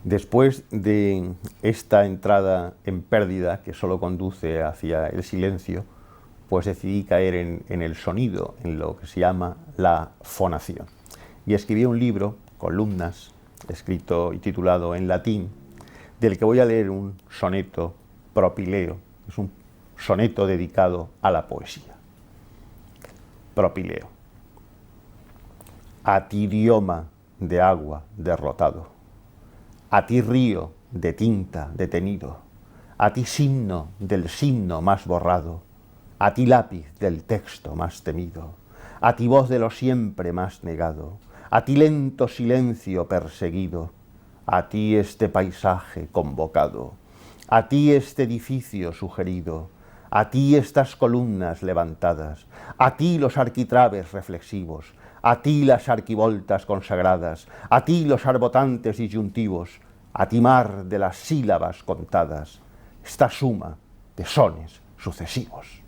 Después de esta entrada en pérdida que solo conduce hacia el silencio, pues decidí caer en el sonido, en lo que se llama la fonación. Y escribí un libro, Columnas, escrito y titulado en latín, del que voy a leer un soneto propileo. Es un soneto dedicado a la poesía. Propileo. A ti idioma de agua derrotado, a ti río de tinta detenido, a ti signo del signo más borrado, a ti lápiz del texto más temido, a ti voz de lo siempre más negado, a ti lento silencio perseguido, a ti este paisaje convocado, a ti este edificio sugerido, a ti estas columnas levantadas, a ti los arquitraves reflexivos, a ti las arquivoltas consagradas, a ti los arbotantes disyuntivos, a ti mar de las sílabas contadas, esta suma de sones sucesivos.